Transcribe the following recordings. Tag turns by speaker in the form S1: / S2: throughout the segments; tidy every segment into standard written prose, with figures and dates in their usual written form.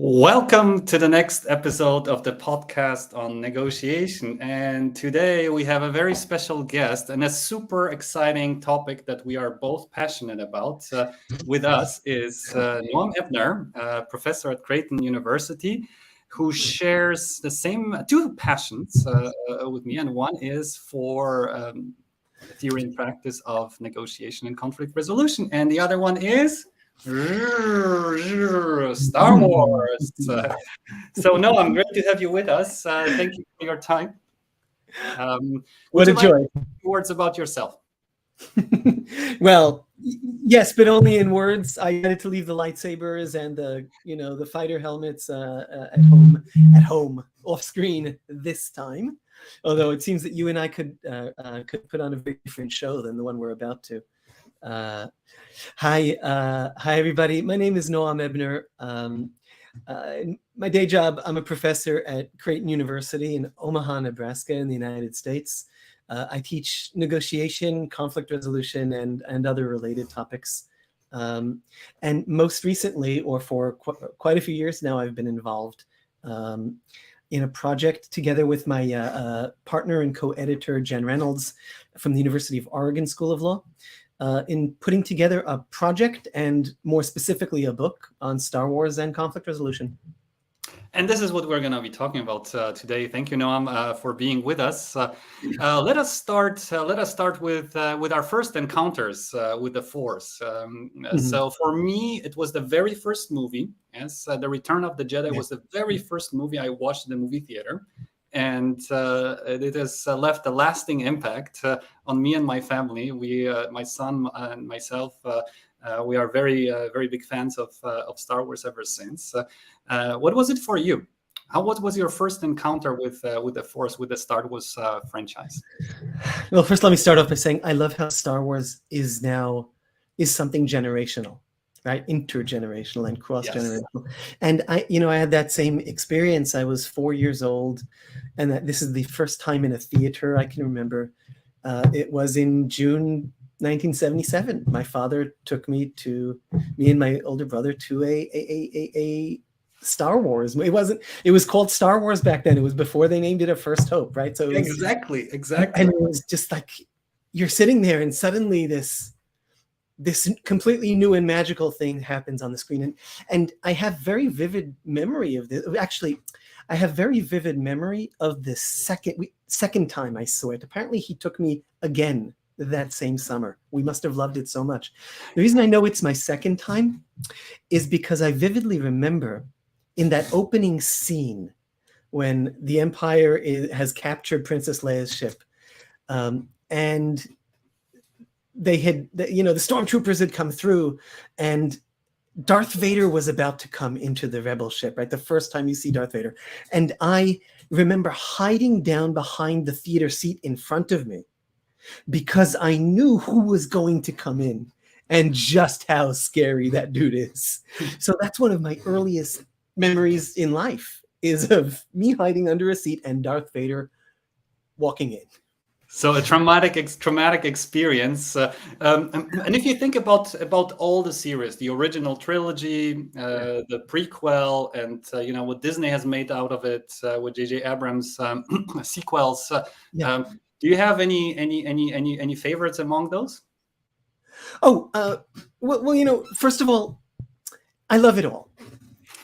S1: Welcome to the next episode of the podcast on negotiation. And today we have a very special guest and a super exciting topic that we are both passionate about. With us is Noam Ebner, professor at Creighton University, who shares the same two passions with me. And one is for the theory and practice of negotiation and conflict resolution. And the other one is Star Wars. So, no, I'm great to have you with us. Thank you for your time.
S2: What a joy.
S1: Words about yourself.
S2: Well, yes, but only in words. I had to leave the lightsabers and the fighter helmets at home, off screen this time. Although it seems that you and I could put on a very different show than the one we're about to. Hi, everybody. My name is Noam Ebner. My day job, I'm a professor at Creighton University in Omaha, Nebraska, in the United States. I teach negotiation, conflict resolution, and other related topics. And most recently, or for quite a few years now, I've been involved in a project together with my partner and co-editor, Jen Reynolds, from the University of Oregon School of Law, in putting together a project and more specifically a book on Star Wars and conflict resolution.
S1: And this is what we're going to be talking about today. Thank you, Noam, for being with us. Let us start with our first encounters with the Force. So for me, it was the very first movie. Yes, The Return of the Jedi was the very first movie I watched in the movie theater. And it has left a lasting impact on me and my family. My son and myself, we are very big fans of Star Wars ever since. What was it for you? What was your first encounter with the Force, with the Star Wars franchise?
S2: Well, first, let me start off by saying I love how Star Wars is something generational. Right, intergenerational and cross-generational. Yes. And I had that same experience. I was 4 years old, and this is the first time in a theater I can remember. It was in June 1977. My father took me and my older brother to a Star Wars. It was called Star Wars back then. It was before they named it A First Hope, right? So
S1: exactly.
S2: And it was just like you're sitting there, and suddenly this completely new and magical thing happens on the screen. And I have very vivid memory of this. Actually, I have very vivid memory of the second time I saw it. Apparently, he took me again that same summer. We must have loved it so much. The reason I know it's my second time is because I vividly remember in that opening scene when the Empire has captured Princess Leia's ship, and the stormtroopers had come through, and Darth Vader was about to come into the rebel ship, right? The first time you see Darth Vader. And I remember hiding down behind the theater seat in front of me because I knew who was going to come in and just how scary that dude is. So that's one of my earliest memories in life, is of me hiding under a seat and Darth Vader walking in.
S1: So a traumatic experience, and if you think about all the series, the original trilogy, the prequel, and what Disney has made out of it with J.J. Abrams sequels, do you have any favorites among those?
S2: Oh, well, first of all, I love it all.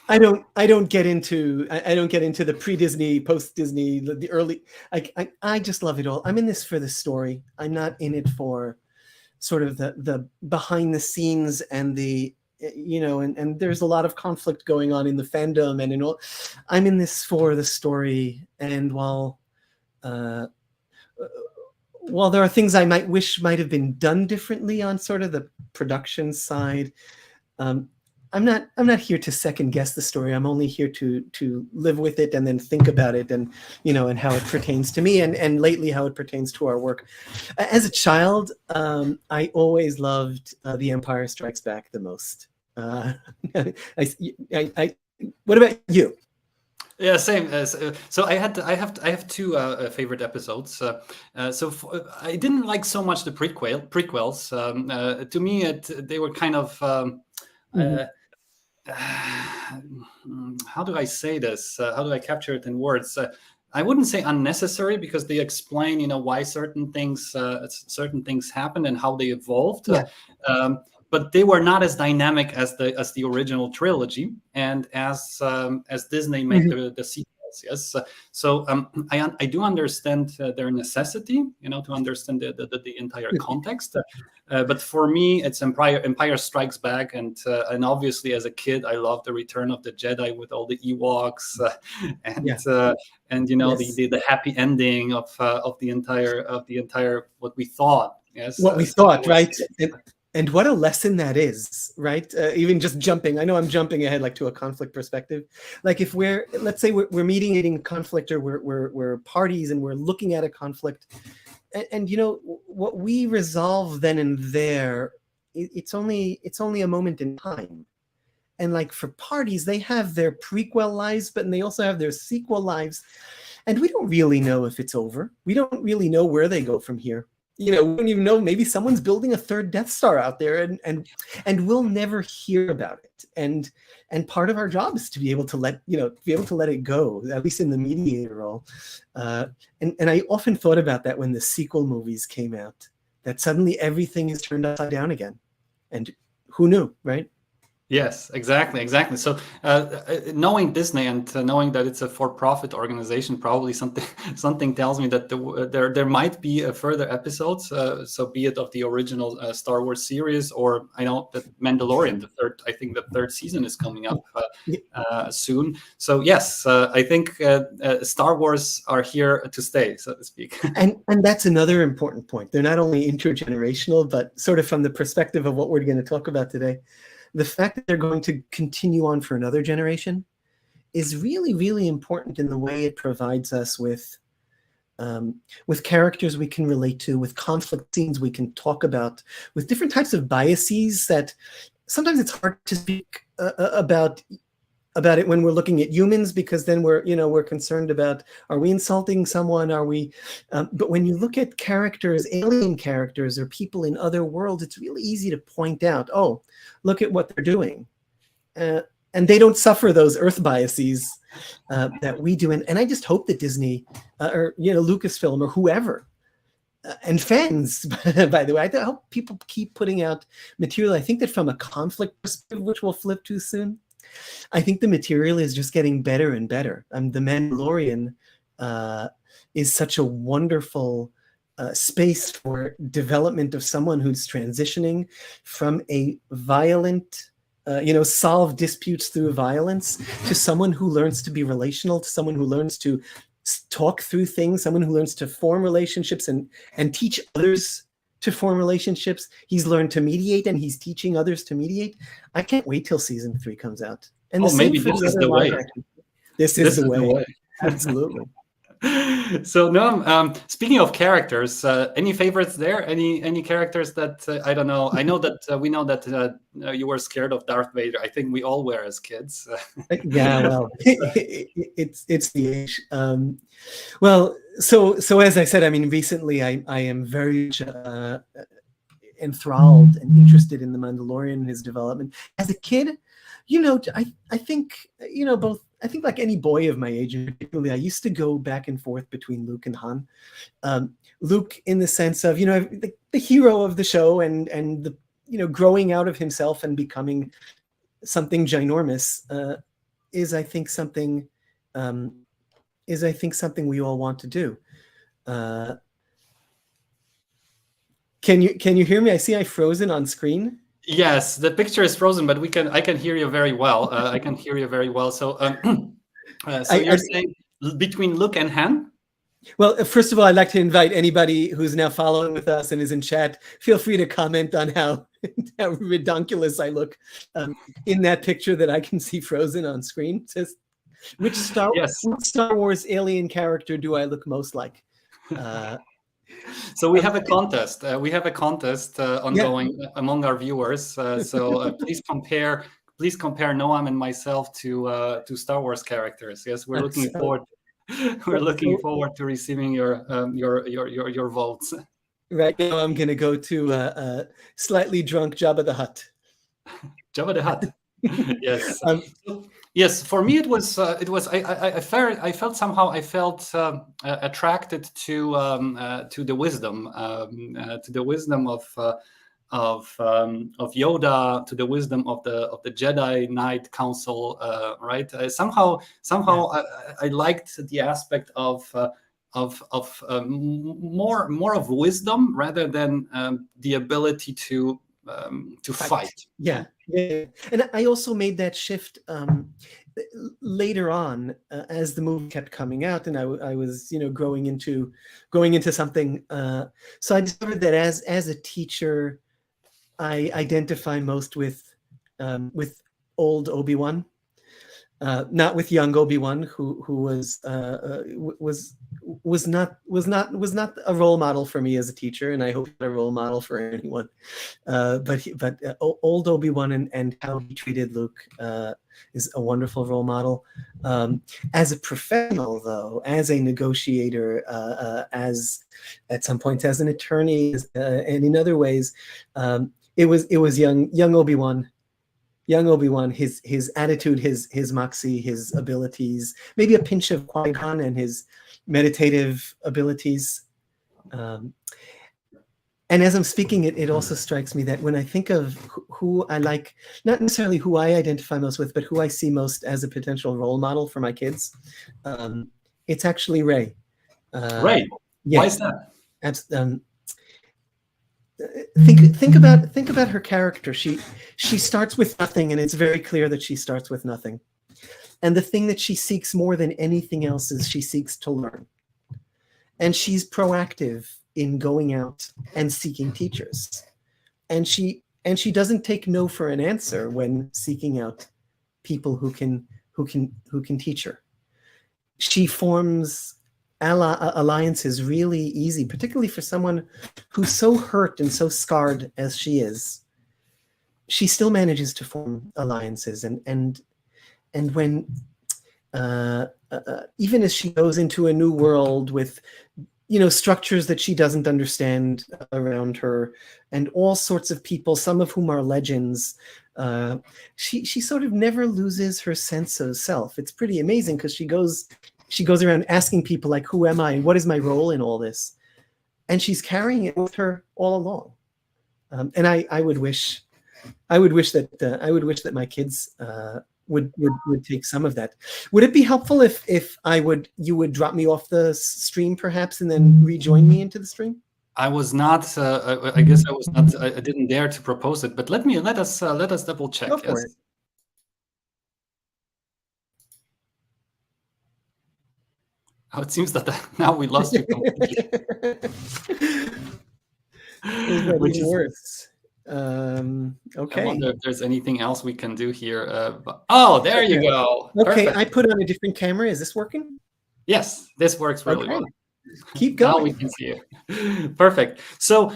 S2: I don't get into the pre-Disney, post-Disney, the early. I just love it all. I'm in this for the story. I'm not in it for sort of the behind the scenes and and there's a lot of conflict going on in the fandom and in all. I'm in this for the story. And while there are things I might wish might have been done differently on sort of the production side, I'm not here to second guess the story. I'm only here to live with it and then think about it and how it pertains to me and lately how it pertains to our work. As a child, I always loved The Empire Strikes Back the most. What about you?
S1: Yeah, same. So I have two favorite episodes. I didn't like so much the prequels. To me, they were kind of how do I say this? How do I capture it in words? I wouldn't say unnecessary, because they explain, why certain things happened and how they evolved.
S2: Yeah.
S1: But they were not as dynamic as the original trilogy, and as Disney made the sequels. Yes, so I do understand their necessity, to understand the entire context. But for me, it's Empire Strikes Back, and obviously as a kid, I loved the Return of the Jedi with all the Ewoks, and
S2: Yeah.
S1: the happy ending of the entire what we thought. Yes,
S2: what we thought, right? And what a lesson that is, right? Even just jumping, I know I'm jumping ahead like to a conflict perspective. Like if let's say we're mediating conflict, or we're parties and we're looking at a conflict, and what we resolve then and there, it's only a moment in time. And like for parties, they have their prequel lives, but they also have their sequel lives. And we don't really know if it's over. We don't really know where they go from here. We don't even know, maybe someone's building a third Death Star out there, and we'll never hear about it. And part of our job is to be able to let it go, at least in the mediator role. And I often thought about that when the sequel movies came out, that suddenly everything is turned upside down again. And who knew, right?
S1: Yes, exactly. So knowing Disney and knowing that it's a for-profit organization, probably something tells me that there might be further episodes. So be it of the original Star Wars series, or I know that Mandalorian, the third season is coming up soon. So yes, I think Star Wars are here to stay, so to speak.
S2: And that's another important point. They're not only intergenerational, but sort of from the perspective of what we're going to talk about today. The fact that they're going to continue on for another generation is really, really important in the way it provides us with characters we can relate to, with conflict scenes we can talk about, with different types of biases that sometimes it's hard to speak about it when we're looking at humans, because then we're concerned about, are we insulting someone? Are we? But when you look at characters, alien characters, or people in other worlds, it's really easy to point out, oh, look at what they're doing. And they don't suffer those Earth biases that we do. And I just hope that Disney or Lucasfilm or whoever, and fans, by the way, I hope people keep putting out material. I think that from a conflict perspective, which we'll flip to soon, I think the material is just getting better and better. The Mandalorian is such a wonderful space for development of someone who's transitioning from a violent, solve disputes through violence, to someone who learns to be relational, to someone who learns to talk through things, someone who learns to form relationships and teach others to form relationships. He's learned to mediate, and he's teaching others to mediate. I can't wait till season 3 comes out. And
S1: maybe this is the way.
S2: This is the way. Absolutely.
S1: So Noam, speaking of characters, any favorites there? Any characters that I don't know? I know that we know that you were scared of Darth Vader. I think we all were as kids.
S2: Yeah, well, it's the age. Well, so as I said, I mean, recently I am very enthralled and interested in the Mandalorian and his development. As a kid, I think both. I think like any boy of my age, particularly, I used to go back and forth between Luke and Han. Luke, in the sense of the hero of the show, and the growing out of himself and becoming something ginormous, is I think something we all want to do. Can you hear me? I see I've frozen on screen.
S1: Yes, the picture is frozen, but I can hear you very well. I can hear you very well. So, you're saying between Luke and Han?
S2: Well, first of all, I'd like to invite anybody who's now following with us and is in chat. Feel free to comment on how redonkulous I look in that picture that I can see frozen on screen. It says, which Star Wars alien character do I look most like?
S1: So we have a contest. Ongoing among our viewers. So please compare Noam and myself to Star Wars characters. Yes, we're looking forward. We're looking forward to receiving your votes.
S2: Right now, I'm going to go to slightly drunk Jabba the Hutt.
S1: Jabba the Hutt. Yes.
S2: Um,
S1: Yes, for me it was. I felt somehow. I felt attracted to the wisdom, of Yoda, to the wisdom of the Jedi Knight Council. Right. Somehow I liked the aspect of. More of wisdom rather than the ability to fight.
S2: Yeah. And I also made that shift later on as the movie kept coming out, and I was growing into something. So I discovered that as a teacher, I identify most with old Obi-Wan. Not with young Obi-Wan, who was not a role model for me as a teacher, and I hope not a role model for anyone. But old Obi-Wan and how he treated Luke is a wonderful role model. As a professional, though, as a negotiator, as at some points as an attorney, and in other ways, it was young Obi-Wan. Young Obi-Wan, his attitude, his moxie, his abilities, maybe a pinch of Qui-Gon and his meditative abilities. And as I'm speaking, it also strikes me that when I think of who I like, not necessarily who I identify most with, but who I see most as a potential role model for my kids, it's actually Rey.
S1: Right.
S2: Yeah.
S1: Why is that?
S2: Think about her character. She starts with nothing, and it's very clear that she starts with nothing. And the thing that she seeks more than anything else is she seeks to learn. And she's proactive in going out and seeking teachers. And she doesn't take no for an answer when seeking out people who can teach her. She forms alliances really easy, particularly for someone who's so hurt and so scarred as she is. She still manages to form alliances, and when even as she goes into a new world with structures that she doesn't understand around her, and all sorts of people, some of whom are legends, she sort of never loses her sense of self. It's pretty amazing because she goes around asking people, like, who am I and what is my role in all this? And she's carrying it with her all along. And I would wish that my kids would take some of that. Would it be helpful if you would drop me off the stream perhaps and then rejoin me into the stream?
S1: I was not. I guess I was not. I didn't dare to propose it. But let us double check.
S2: Go for it.
S1: Oh, it seems that now we lost you completely.
S2: Which is worse. Okay.
S1: I wonder if there's anything else we can do here. Oh, there you go.
S2: Okay,
S1: Perfect.
S2: I put on a different camera. Is this working?
S1: Yes, this works really well.
S2: Keep going.
S1: Now we can see you. Perfect. So,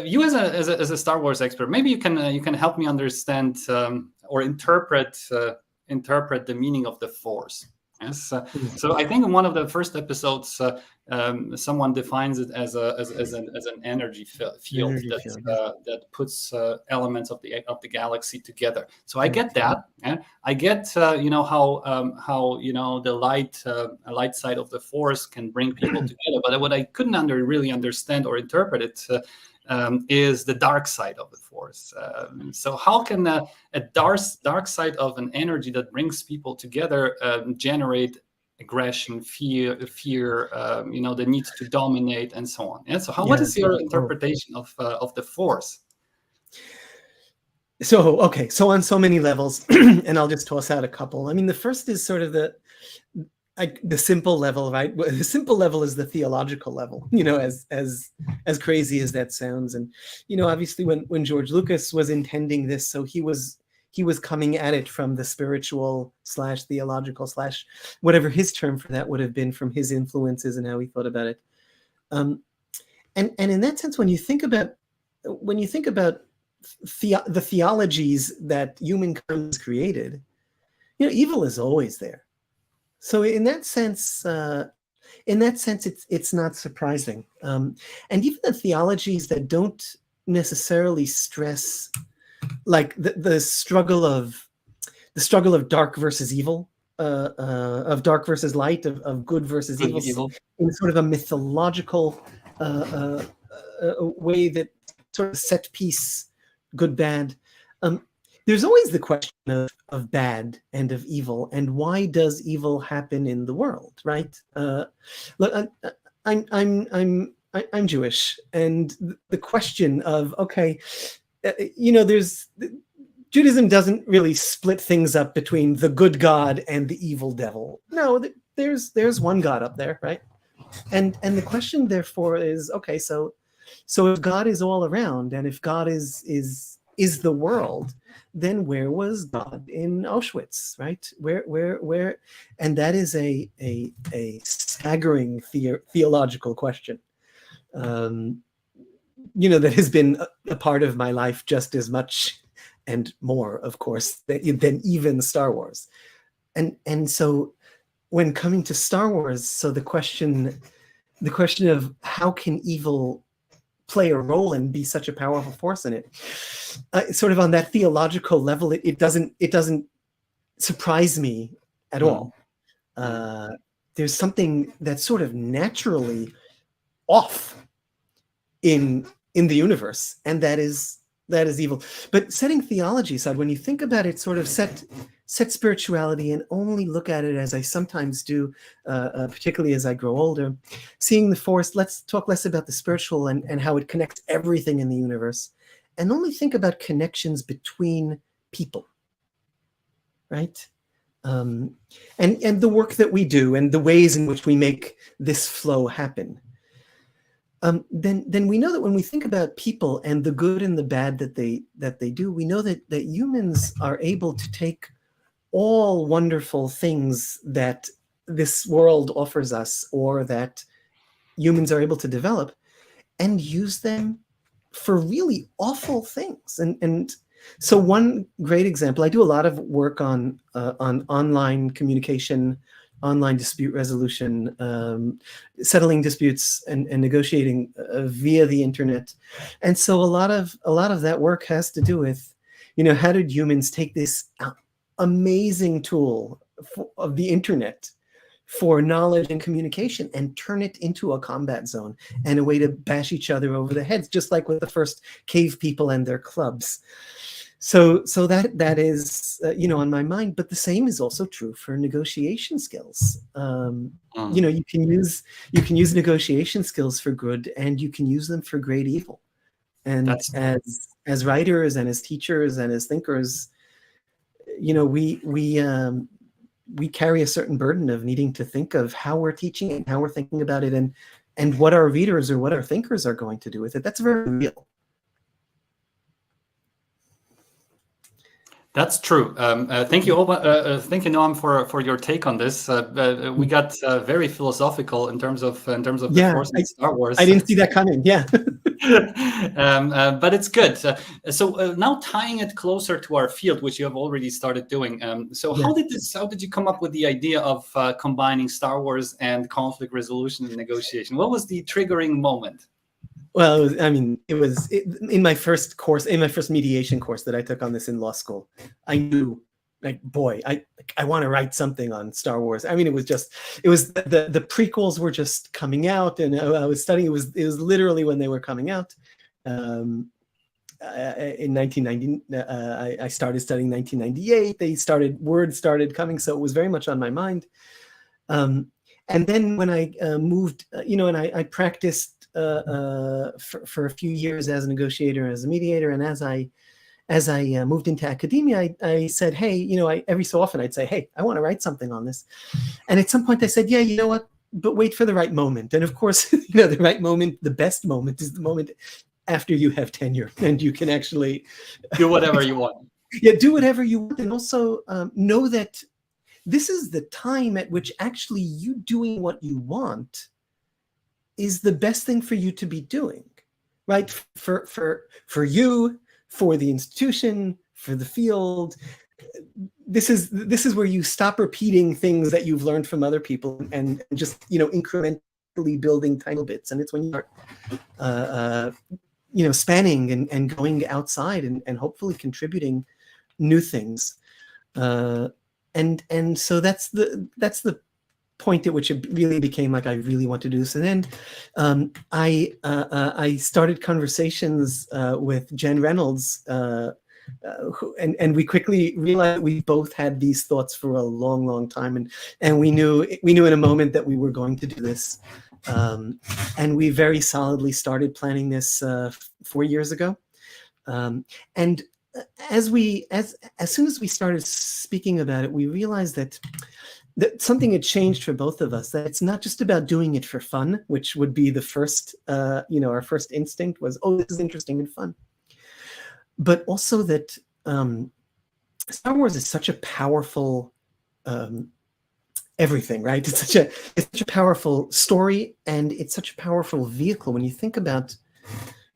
S1: you as a Star Wars expert, maybe you can help me understand or interpret the meaning of the Force. Yes. So I think in one of the first episodes, someone defines it as an energy field that puts elements of the galaxy together. So I get that, and I get how the light side of the Force can bring people together. But what I couldn't really understand or interpret it is the dark side of the Force. So how can a dark side of an energy that brings people together generate aggression, fear, the need to dominate, and so on? Yeah. So what is your interpretation of the Force?
S2: So on so many levels, and I'll just toss out a couple. I mean, the first is sort of the simple level, right? The simple level is the theological level, as crazy as that sounds. And, obviously when George Lucas was intending this, so he was coming at it from the spiritual / theological / whatever his term for that would have been, from his influences and how he thought about it. And in that sense, when you think about the theologies that humankind has created, evil is always there. So in that sense, it's not surprising. And even the theologies that don't necessarily stress, like the struggle of struggle of dark versus evil, of dark versus light, of good versus
S1: Good,
S2: evil,
S1: evil.
S2: in sort of a mythological way that sort of set piece, good, bad. There's always the question of bad and of evil, and why does evil happen in the world, right? Look, I'm Jewish, and the question of, okay, there's Judaism doesn't really split things up between the good God and the evil devil. No, there's one God up there, right? And the question therefore is, okay, so if God is all around, and if God is the world, then where was God in Auschwitz, right? Where? And that is a staggering theological question. That has been a part of my life just as much and more, of course, than even Star Wars. And so when coming to Star Wars, so the question of how can evil play a role and be such a powerful force in it, sort of on that theological level, it doesn't surprise me at all. There's something that's sort of naturally off in the universe, and that is evil. But setting theology aside, when you think about it, sort of set spirituality and only look at it as I sometimes do, particularly as I grow older, seeing the force, let's talk less about the spiritual and how it connects everything in the universe, and only think about connections between people, right? And the work that we do and the ways in which we make this flow happen. Then we know that when we think about people and the good and the bad that they do, we know that humans are able to take all wonderful things that this world offers us, or that humans are able to develop, and use them for really awful things. And so one great example, I do a lot of work on online communication, online dispute resolution, settling disputes and negotiating via the internet. And so a lot of that work has to do with, how did humans take this amazing tool of the internet for knowledge and communication and turn it into a combat zone and a way to bash each other over the heads, just like with the first cave people and their clubs. So that is on my mind. But the same is also true for negotiation skills. You can use negotiation skills for good, and you can use them for great evil. And as writers and as teachers and as thinkers, we carry a certain burden of needing to think of how we're teaching and how we're thinking about it, and what our readers or what our thinkers are going to do with it. That's very real.
S1: That's true. Thank you, Noam, for your take on this. We got very philosophical in terms of the force in Star Wars.
S2: I didn't see that coming. Yeah.
S1: But it's good. So now tying it closer to our field, which you have already started doing. How did you come up with the idea of combining Star Wars and conflict resolution and negotiation? What was the triggering moment?
S2: Well, it was in my first mediation course that I took on this in law school. I knew, I want to write something on Star Wars. It was the prequels were just coming out, and I was studying. It was literally when they were coming out. In 1990, I started studying 1998. Words started coming, so it was very much on my mind. And then when I moved, and I practiced for a few years as a negotiator, as a mediator, and as I moved into academia, I said, hey, every so often I'd say, hey, I want to write something on this. And at some point I said, yeah, you know what, but wait for the right moment. And of course, the right moment, the best moment is the moment after you have tenure and you can actually
S1: do whatever you want.
S2: Yeah, do whatever you want. And also know that this is the time at which actually you doing what you want is the best thing for you to be doing, right? For you, for the institution, for the field. This is where you stop repeating things that you've learned from other people and just incrementally building tiny bits. And it's when you start spanning and going outside and hopefully contributing new things. And so that's the point at which it really became like I really want to do this. And then I started conversations with Jen Reynolds, and we quickly realized we both had these thoughts for a long, long time, and we knew in a moment that we were going to do this, and we very solidly started planning this 4 years ago, and as soon as we started speaking about it, we realized that something had changed for both of us, that it's not just about doing it for fun, which would be the first, our first instinct was, oh, this is interesting and fun. But also that Star Wars is such a powerful everything, right? It's such a powerful story, and it's such a powerful vehicle. When you think about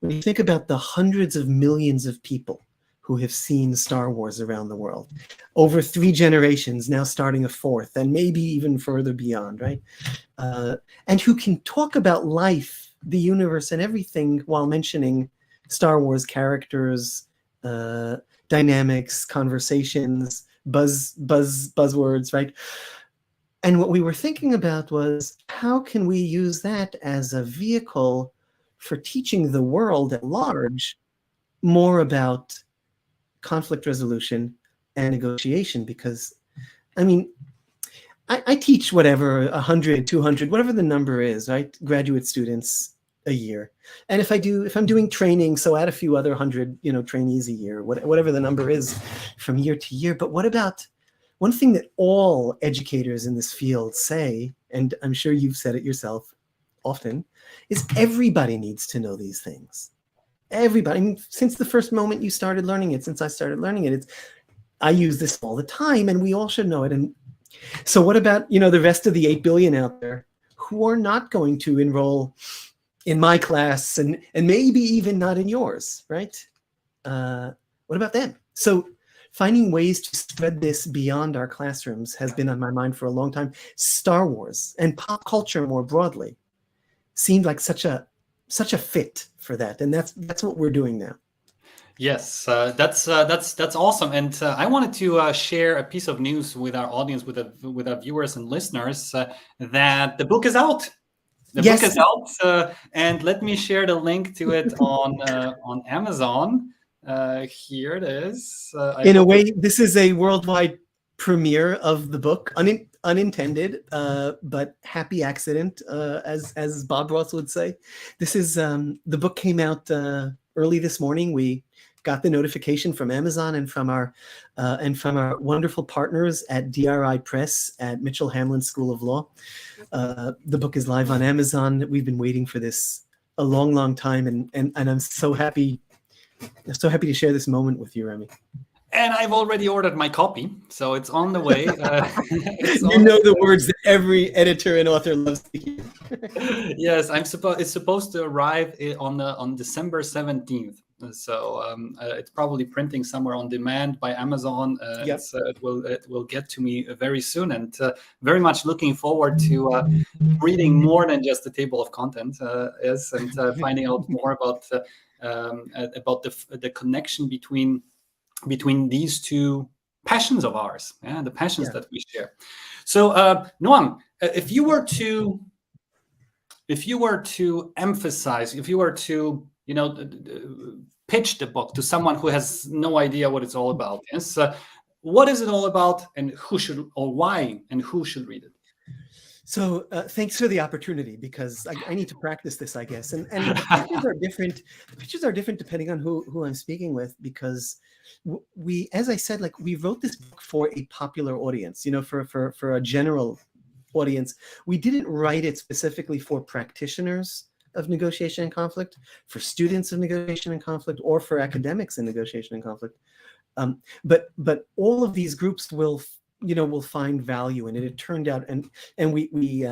S2: the hundreds of millions of people who have seen Star Wars around the world, over 3 generations, now starting a 4th, and maybe even further beyond, right? And who can talk about life, the universe, and everything while mentioning Star Wars characters, dynamics, conversations, buzzwords, right? And what we were thinking about was, how can we use that as a vehicle for teaching the world at large more about conflict resolution and negotiation? Because, I mean, I teach whatever, 100, 200, whatever the number is, right? Graduate students a year. And if I'm doing training, so add a few other 100, trainees a year, whatever the number is from year to year. But what about one thing that all educators in this field say, and I'm sure you've said it yourself often, is everybody needs to know these things. Everybody. I mean, since the first moment you started learning it, since I started learning it, I use this all the time, and we all should know it. And so what about, the rest of the 8 billion out there who are not going to enroll in my class, and maybe even not in yours, right? What about them? So finding ways to spread this beyond our classrooms has been on my mind for a long time. Star Wars and pop culture more broadly seemed like such a fit for that, and that's what we're doing now.
S1: Yes, that's awesome, and I wanted to share a piece of news with our audience, with our viewers and listeners, that the book is out. The book is out, and let me share the link to it on Amazon. Here it is.
S2: In a way, this is a worldwide premiere of the book, unintended, but happy accident, as Bob Ross would say. This is the book came out early this morning. We got the notification from Amazon and from our wonderful partners at DRI Press at Mitchell Hamlin School of Law. The book is live on Amazon. We've been waiting for this a long, long time, and I'm so happy to share this moment with you, Remy.
S1: And I've already ordered my copy, so it's on the way.
S2: The words that every editor and author loves to hear.
S1: Yes, it's supposed to arrive on December 17th. So it's probably printing somewhere on demand by Amazon.
S2: Yep.
S1: It will get to me very soon, and very much looking forward to reading more than just the table of contents, and finding out more about the connection between these two passions of ours, the passions that we share. So, Noam, if you were to emphasize, if you were to pitch the book to someone who has no idea what it's all about, what is it all about, and who should, or why, and who should read it?
S2: So thanks for the opportunity, because I need to practice this, I guess. And the pitches are different. The pitches are different depending on who I'm speaking with, because we, as I said, we wrote this book for a popular audience, for a general audience. We didn't write it specifically for practitioners of negotiation and conflict, for students of negotiation and conflict, or for academics in negotiation and conflict. But all of these groups will find value in it. It turned out, and we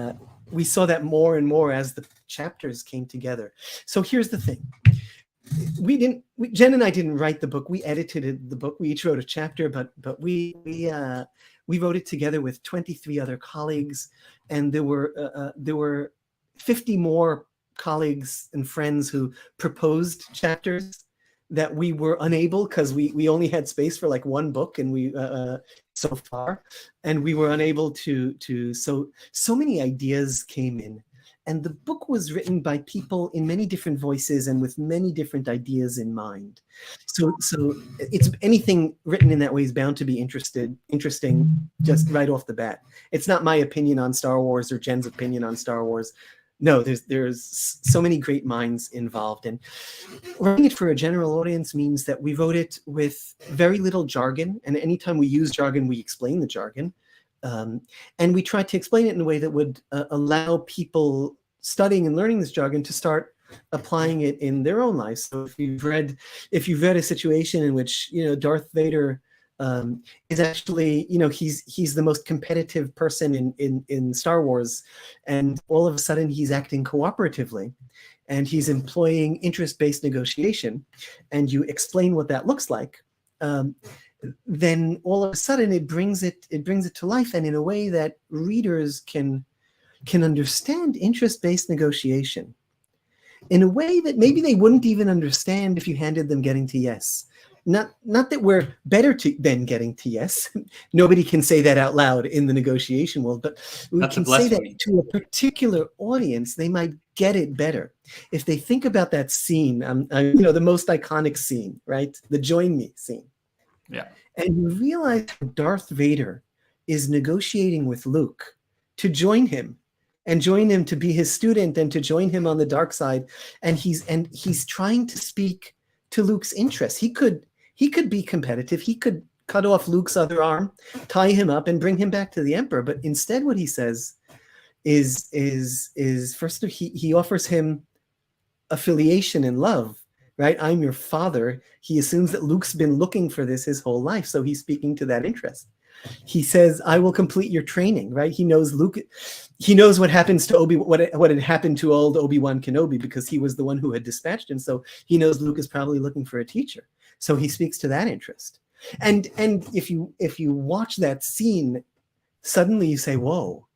S2: saw that more and more as the chapters came together. So here's the thing. Jen and I didn't write the book. We edited the book. We each wrote a chapter, but we wrote it together with 23 other colleagues, and there were 50 more colleagues and friends who proposed chapters that we were unable, because we only had space for like one book, and we so far, and we were unable to so many ideas came in, and the book was written by people in many different voices and with many different ideas in mind. So it's anything written in that way is bound to be interesting just right off the bat. It's not my opinion on Star Wars or Jen's opinion on Star Wars. No, there's so many great minds involved, and writing it for a general audience means that we wrote it with very little jargon, and anytime we use jargon, we explain the jargon, and we tried to explain it in a way that would allow people studying and learning this jargon to start applying it in their own lives. So if you've read a situation in which Darth Vader is actually, he's the most competitive person in Star Wars, and all of a sudden he's acting cooperatively, and he's employing interest-based negotiation, and you explain what that looks like, then all of a sudden it brings it to life, and in a way that readers can understand interest-based negotiation in a way that maybe they wouldn't even understand if you handed them getting to yes. Not that we're better than getting to yes. Nobody can say that out loud in the negotiation world, but we can say that to a particular audience, they might get it better. If they think about that scene, the most iconic scene, right? The join me scene.
S1: Yeah.
S2: And you realize Darth Vader is negotiating with Luke to join him to be his student and to join him on the dark side. And he's trying to speak to Luke's interests. He could be competitive. He could cut off Luke's other arm, tie him up, and bring him back to the Emperor. But instead, what he says is first he offers him affiliation and love, right? I'm your father. He assumes that Luke's been looking for this his whole life, so he's speaking to that interest. He says, I will complete your training, right? He knows what happens to what had happened to old Obi-Wan Kenobi, because he was the one who had dispatched him. So he knows Luke is probably looking for a teacher. So he speaks to that interest. And if you watch that scene, suddenly you say, whoa,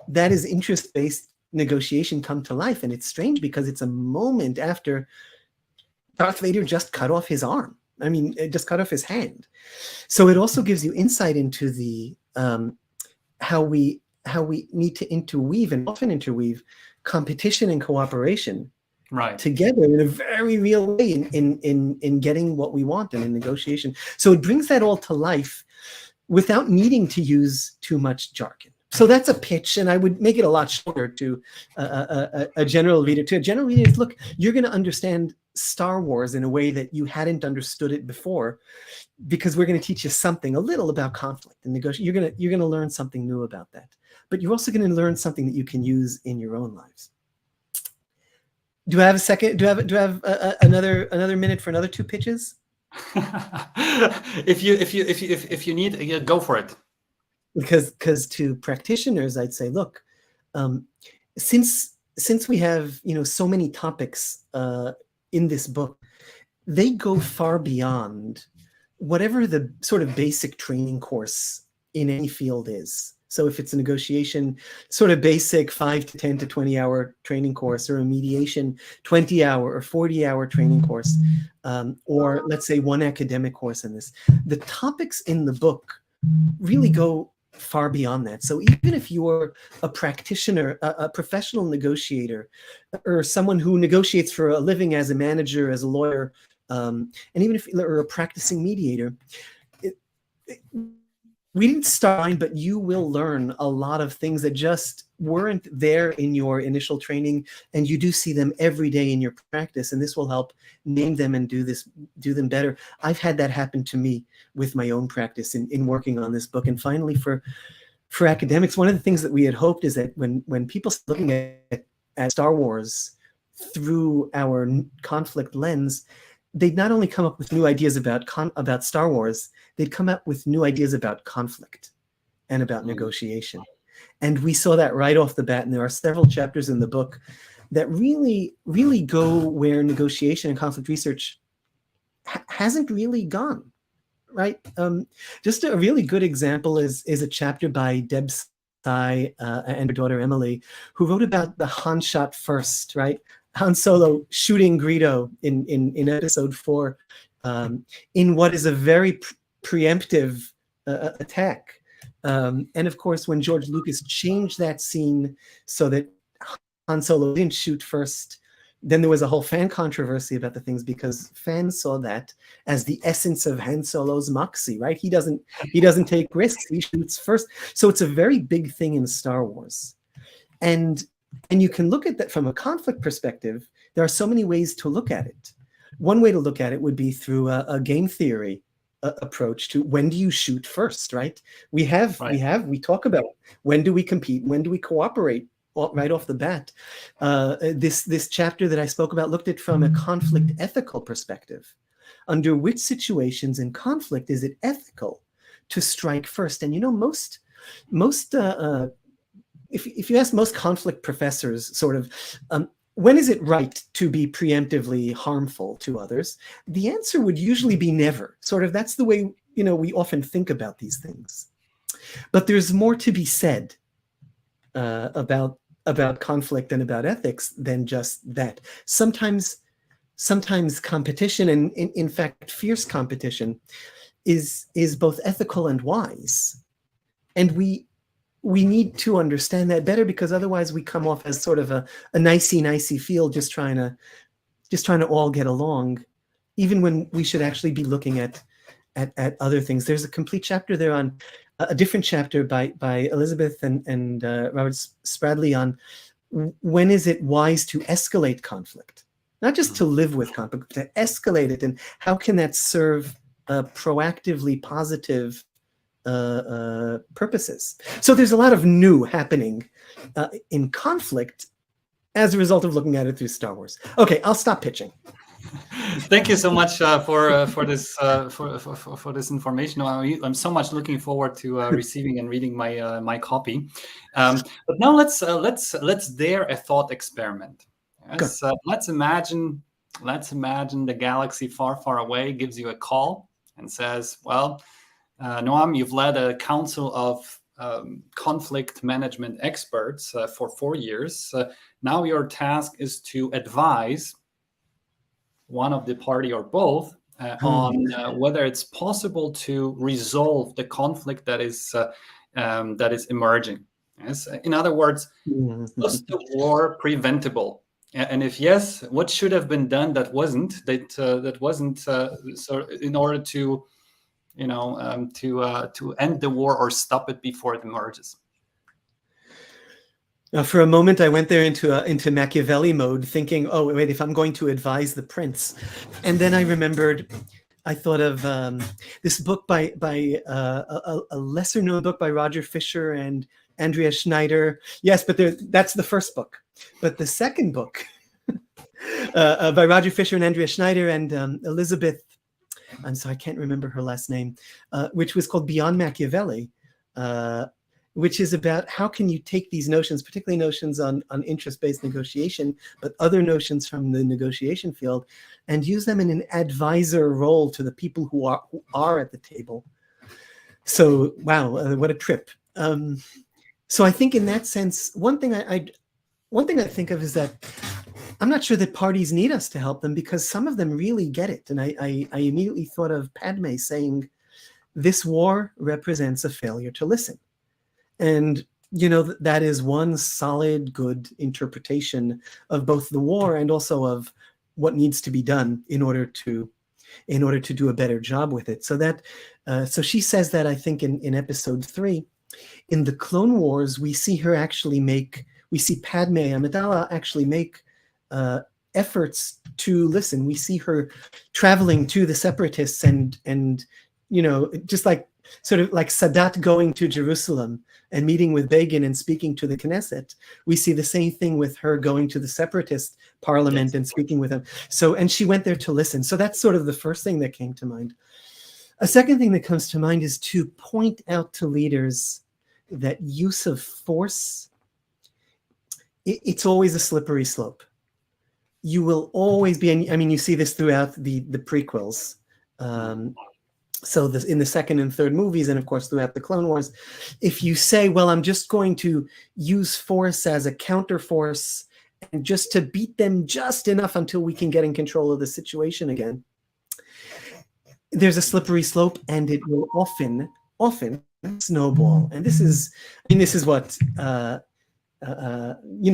S2: that is interest-based negotiation come to life. And it's strange because it's a moment after Darth Vader just cut off his arm. I mean, it just cut off his hand. So it also gives you insight into the how we need to interweave, and often interweave, competition and cooperation together in a very real way in getting what we want and in negotiation. So it brings that all to life without needing to use too much jargon. So that's a pitch, and I would make it a lot shorter to a general reader. To a general reader, is, look, you're going to understand Star Wars in a way that you hadn't understood it before, because we're going to teach you something a little about conflict and negotiation. You're going to learn something new about that, but you're also going to learn something that you can use in your own lives. Do I have a second? Do I have another minute for another two pitches?
S1: if you need, go for it.
S2: Because to practitioners, I'd say, look, since we have so many topics in this book, they go far beyond whatever the sort of basic training course in any field is. So if it's a negotiation, sort of basic 5 to 10 to 20 hour training course, or a mediation 20 hour or 40 hour training course, or let's say one academic course in this, the topics in the book really go far beyond that. So even if you're a practitioner, a professional negotiator, or someone who negotiates for a living as a manager, as a lawyer, and even if you're a practicing mediator, we didn't start, but you will learn a lot of things that just weren't there in your initial training, and you do see them every day in your practice, and this will help name them and do them better. I've had that happen to me with my own practice in working on this book. And finally, for academics, one of the things that we had hoped is that when people start looking at Star Wars through our conflict lens, they'd not only come up with new ideas about Star Wars, they'd come up with new ideas about conflict and about negotiation. And we saw that right off the bat. And there are several chapters in the book that really, really go where negotiation and conflict research hasn't really gone, right? Just a really good example is a chapter by Deb Tsai and her daughter Emily, who wrote about the Han shot first, right? Han Solo shooting Greedo in episode 4, in what is a very preemptive attack. And of course, when George Lucas changed that scene so that Han Solo didn't shoot first, then there was a whole fan controversy about the things, because fans saw that as the essence of Han Solo's moxie, right? He doesn't take risks, he shoots first. So it's a very big thing in Star Wars. And you can look at that from a conflict perspective. There are so many ways to look at it. One way to look at it would be through a game theory approach to when do you shoot first, right? We talk about when do we compete, when do we cooperate, right off the bat. This chapter that I spoke about looked at from a conflict ethical perspective. Under which situations in conflict is it ethical to strike first? And most if you ask most conflict professors, sort of, when is it right to be preemptively harmful to others? The answer would usually be never. Sort of, that's the way, we often think about these things. But there's more to be said about conflict and about ethics than just that. Sometimes competition, and in fact, fierce competition, is both ethical and wise. And we need to understand that better, because otherwise we come off as sort of a nicey field, just trying to all get along, even when we should actually be looking at other things. There's a complete chapter there on a different chapter by Elizabeth and Robert Spradley on when is it wise to escalate conflict, not just to live with conflict, but to escalate it, and how can that serve proactively positive purposes. So there's a lot of new happening in conflict as a result of looking at it through Star Wars. Okay, I'll stop pitching.
S1: Thank you so much for this information. I'm so much looking forward to receiving and reading my copy. But now let's dare a thought experiment. Yes? Let's imagine the galaxy far away gives you a call and says, well, Noam, you've led a council of conflict management experts for 4 years. Now your task is to advise one of the party or both on whether it's possible to resolve the conflict that is emerging. Yes? In other words, was the war preventable? And if yes, what should have been done that wasn't? So in order to to end the war or stop it before it emerges.
S2: Now, for a moment, I went there into Machiavelli mode, thinking, "Oh, wait! If I'm going to advise the prince," and then I thought of this book by a lesser-known book by Roger Fisher and Andrea Schneider. Yes, but that's the first book. But the second book by Roger Fisher and Andrea Schneider and Elizabeth, I'm sorry, I can't remember her last name, which was called Beyond Machiavelli, which is about how can you take these notions, particularly notions on interest-based negotiation, but other notions from the negotiation field, and use them in an advisor role to the people who are at the table. So, wow, what a trip. So I think in that sense, one thing I think of is that I'm not sure that parties need us to help them, because some of them really get it. And I immediately thought of Padme saying, this war represents a failure to listen. And, that is one solid, good interpretation of both the war and also of what needs to be done in order to do a better job with it. So she says that, I think, in episode 3. In the Clone Wars, we see Padme Amidala actually make efforts to listen. We see her traveling to the separatists and just like sort of like Sadat going to Jerusalem and meeting with Begin and speaking to the Knesset. We see the same thing with her going to the separatist parliament and speaking with them. And she went there to listen. So that's sort of the first thing that came to mind. A second thing that comes to mind is to point out to leaders that use of force, it's always a slippery slope. You will always be, you see this throughout the prequels. So in the second and third movies, and of course throughout the Clone Wars, if you say, well, I'm just going to use force as a counter force and just to beat them just enough until we can get in control of the situation again. There's a slippery slope, and it will often snowball. And this is what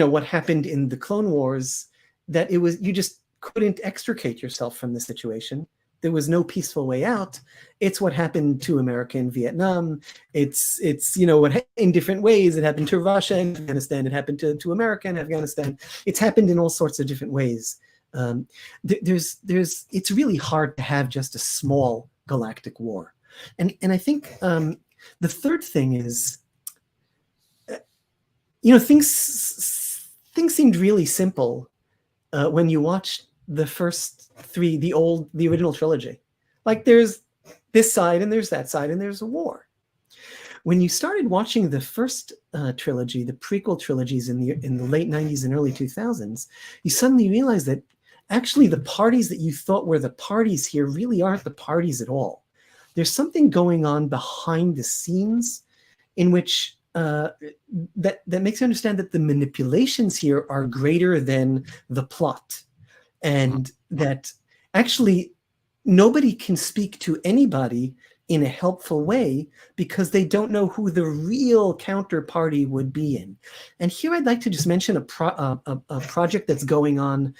S2: what happened in the Clone Wars, that you just couldn't extricate yourself from the situation. There was no peaceful way out. It's what happened to America in Vietnam. It's what in different ways. It happened to Russia and Afghanistan. It happened to America and Afghanistan. It's happened in all sorts of different ways. It's really hard to have just a small galactic war. And I think the third thing is, things seemed really simple when you watched the first three, the original trilogy. Like, there's this side and there's that side and there's a war. When you started watching the first trilogy, the prequel trilogies in the late 90s and early 2000s, you suddenly realized that actually the parties that you thought were the parties here really aren't the parties at all. There's something going on behind the scenes in which that makes you understand that the manipulations here are greater than the plot, and that actually nobody can speak to anybody in a helpful way because they don't know who the real counterparty would be in. And here I'd like to just mention a project that's going on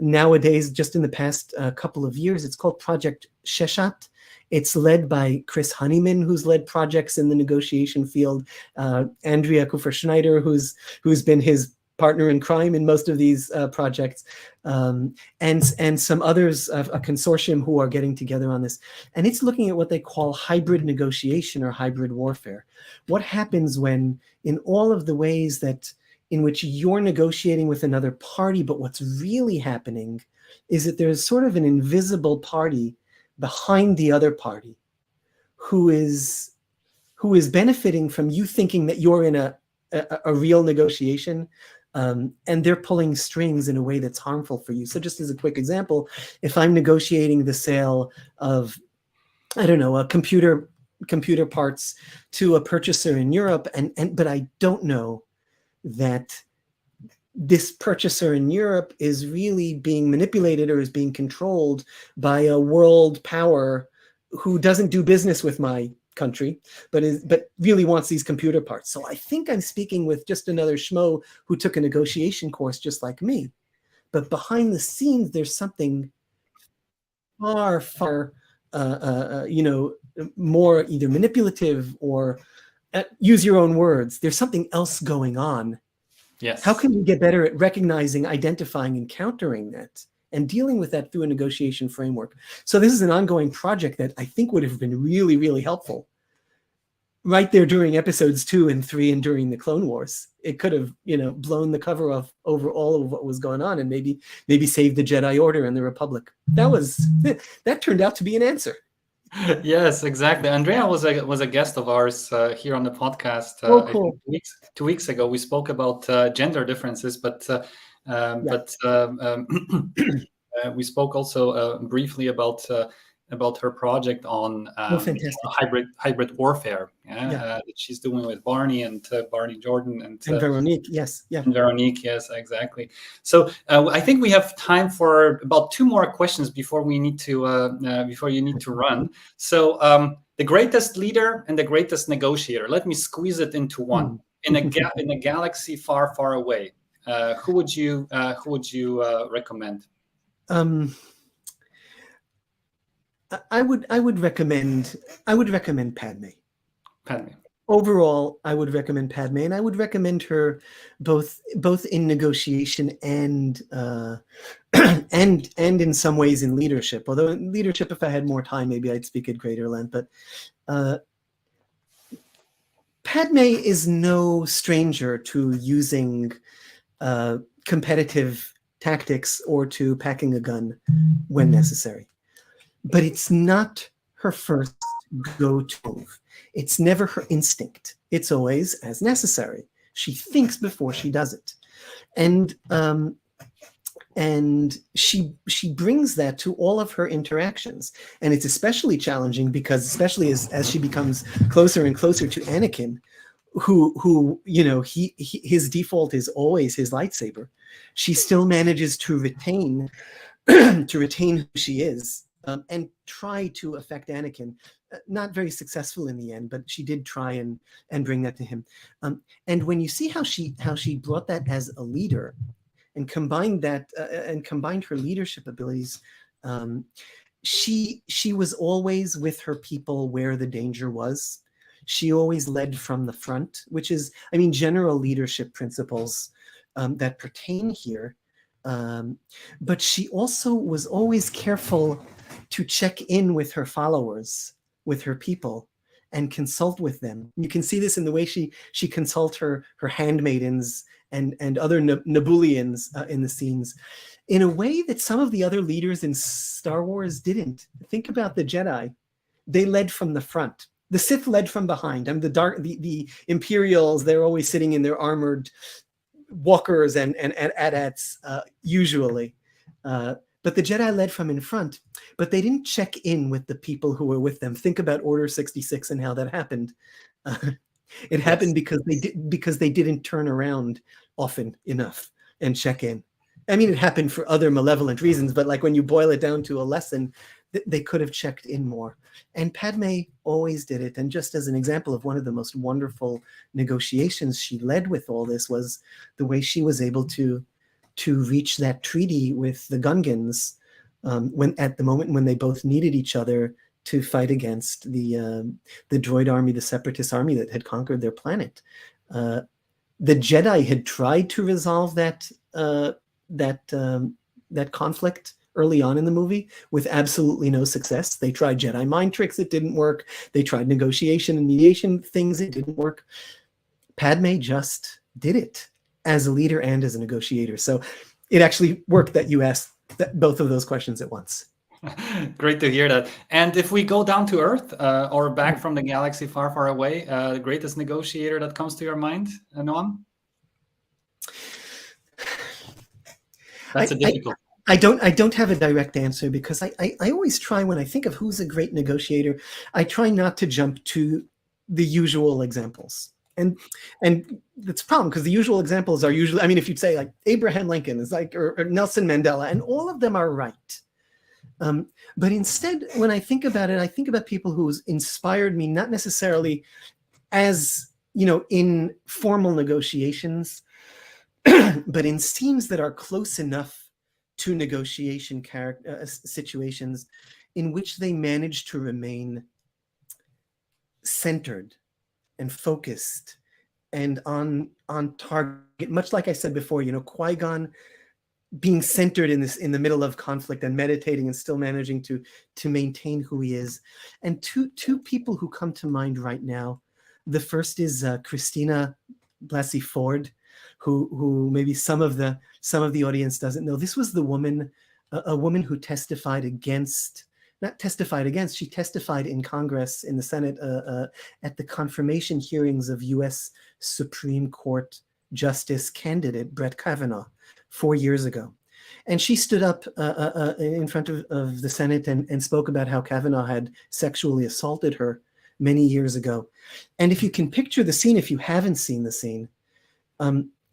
S2: nowadays, just in the past couple of years. It's called Project Sheshat. It's led by Chris Honeyman, who's led projects in the negotiation field, Andrea Kupfer-Schneider, who's been his partner in crime in most of these projects, and some others, a consortium who are getting together on this. And it's looking at what they call hybrid negotiation or hybrid warfare. What happens when, in all of the ways in which you're negotiating with another party, but what's really happening is that there's sort of an invisible party behind the other party who is benefiting from you thinking that you're in a real negotiation, and they're pulling strings in a way that's harmful for you. So just as a quick example, if I'm negotiating the sale of, I don't know, a computer parts to a purchaser in Europe, but I don't know that this purchaser in Europe is really being manipulated or is being controlled by a world power who doesn't do business with my country, but really wants these computer parts. So I think I'm speaking with just another schmo who took a negotiation course just like me. But behind the scenes, there's something far, more either manipulative or, use your own words, there's something else going on.
S1: Yes.
S2: How can we get better at recognizing, identifying, and countering that, and dealing with that through a negotiation framework? So this is an ongoing project that I think would have been really, really helpful right there during episodes 2 and 3 and during the Clone Wars. It could have, blown the cover off over all of what was going on and maybe saved the Jedi Order and the Republic. That turned out to be an answer.
S1: Yes, exactly. Andrea was a guest of ours here on the podcast.
S2: Cool.
S1: I think 2 weeks ago. We spoke about gender differences, but we spoke also briefly about her project on hybrid warfare that she's doing with Barney and Barney Jordan and
S2: Veronique. Yes, yeah.
S1: And Veronique, yes, exactly. So I think we have time for about 2 more questions before you need to run. So the greatest leader and the greatest negotiator. Let me squeeze it into one. In a galaxy far, far away. Who would you recommend?
S2: I would recommend Padme.
S1: Padme.
S2: Overall, I would recommend Padme, and I would recommend her both in negotiation and and in some ways in leadership. Although in leadership, if I had more time, maybe I'd speak at greater length. But Padme is no stranger to using competitive tactics or to packing a gun when necessary. But it's not her first go-to move. It's never her instinct. It's always as necessary. She thinks before she does it. And she brings that to all of her interactions. And it's especially challenging because, especially as she becomes closer and closer to Anakin, who his default is always his lightsaber, she still manages to retain who she is, and try to affect Anakin. Not very successful in the end, but she did try and bring that to him. And when you see how she brought that as a leader, and combined her leadership abilities, she was always with her people where the danger was. She always led from the front, which is, general leadership principles that pertain here. But she also was always careful to check in with her followers, with her people, and consult with them. You can see this in the way she consults her handmaidens and other Nebulians in the scenes, in a way that some of the other leaders in Star Wars didn't. Think about the Jedi. They led from the front. The Sith led from behind. The Imperials, they're always sitting in their armored walkers and AT-ATs, usually. But the Jedi led from in front, but they didn't check in with the people who were with them. Think about Order 66 and how that happened. It happened because they didn't turn around often enough and check in. It happened for other malevolent reasons, but like when you boil it down to a lesson, they could have checked in more. And Padme always did it. And just as an example of one of the most wonderful negotiations she led with all this was the way she was able to reach that treaty with the Gungans when at the moment when they both needed each other to fight against the droid army, the separatist army that had conquered their planet. The Jedi had tried to resolve that conflict early on in the movie with absolutely no success. They tried Jedi mind tricks, it didn't work. They tried negotiation and mediation things, it didn't work. Padme just did it as a leader and as a negotiator. So it actually worked that you asked both of those questions at once.
S1: Great to hear that. And if we go down to Earth or back from the galaxy far, far away, the greatest negotiator that comes to your mind, Noam? That's a difficult.
S2: I don't have a direct answer, because I always try, when I think of who's a great negotiator, I try not to jump to the usual examples. And that's a problem, because the usual examples are usually, if you'd say like Abraham Lincoln is like, or Nelson Mandela, and all of them are right. But instead, when I think about it, I think about people who inspired me, not necessarily as, in formal negotiations, but in scenes that are close enough to negotiation situations in which they manage to remain centered and focused and on target. Much like I said before, Qui-Gon being centered in the middle of conflict and meditating and still managing to maintain who he is. And two people who come to mind right now. The first is Christina Blasey Ford, who maybe some of the audience doesn't know. This was the woman, a woman who she testified in Congress, in the Senate, at the confirmation hearings of U.S. Supreme Court Justice candidate Brett Kavanaugh 4 years ago. And she stood up in front of the Senate and spoke about how Kavanaugh had sexually assaulted her many years ago. And if you can picture the scene, if you haven't seen the scene,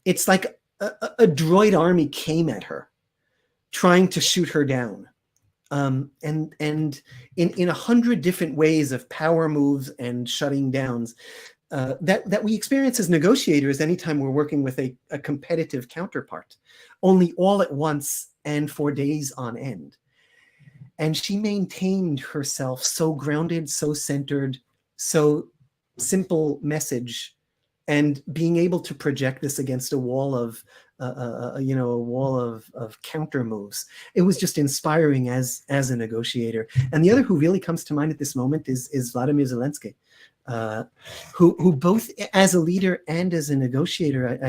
S2: it's like a droid army came at her, trying to shoot her down. And in 100 different ways of power moves and shutting downs that we experience as negotiators anytime we're working with a competitive counterpart, only all at once and for days on end. And she maintained herself so grounded, so centered, so simple message, and being able to project this against a wall of counter moves. It was just inspiring as a negotiator. And the other who really comes to mind at this moment is Vladimir Zelensky, who both as a leader and as a negotiator,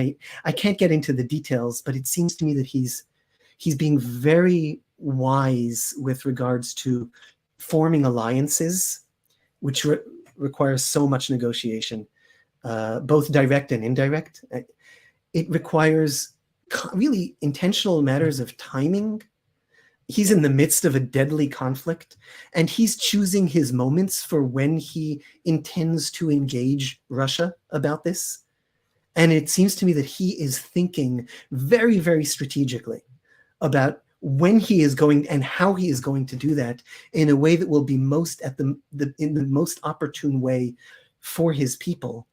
S2: I can't get into the details, but it seems to me that he's being very wise with regards to forming alliances, which requires so much negotiation. Both direct and indirect. It requires really intentional matters of timing, he's in the midst of a deadly conflict, and he's choosing his moments for when he intends to engage Russia about this. And it seems to me that he is thinking very, very strategically about when he is going and how he is going to do that in a way that will be most in the most opportune way for his people,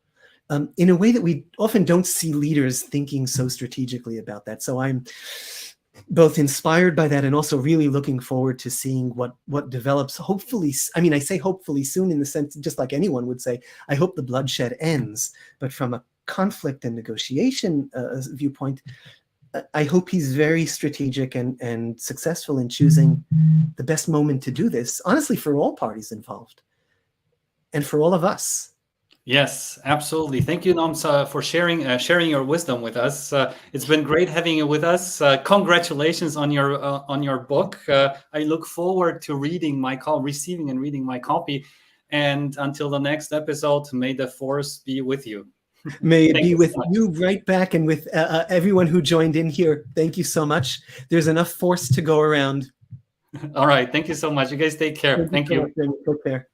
S2: in a way that we often don't see leaders thinking so strategically about that. So I'm both inspired by that and also really looking forward to seeing what develops. Hopefully, I mean, I say hopefully soon in the sense, just like anyone would say, I hope the bloodshed ends. But from a conflict and negotiation viewpoint, I hope he's very strategic and successful in choosing the best moment to do this, honestly, for all parties involved and for all of us.
S1: Yes, absolutely. Thank you, Noam, for sharing your wisdom with us. It's been great having you with us. Congratulations on your book. I look forward to receiving and reading my copy. And until the next episode, may the force be with you.
S2: May it be with you right back, and with everyone who joined in here. Thank you so much. There's enough force to go around.
S1: All right. Thank you so much. You guys take care. Thank you.
S2: Take care.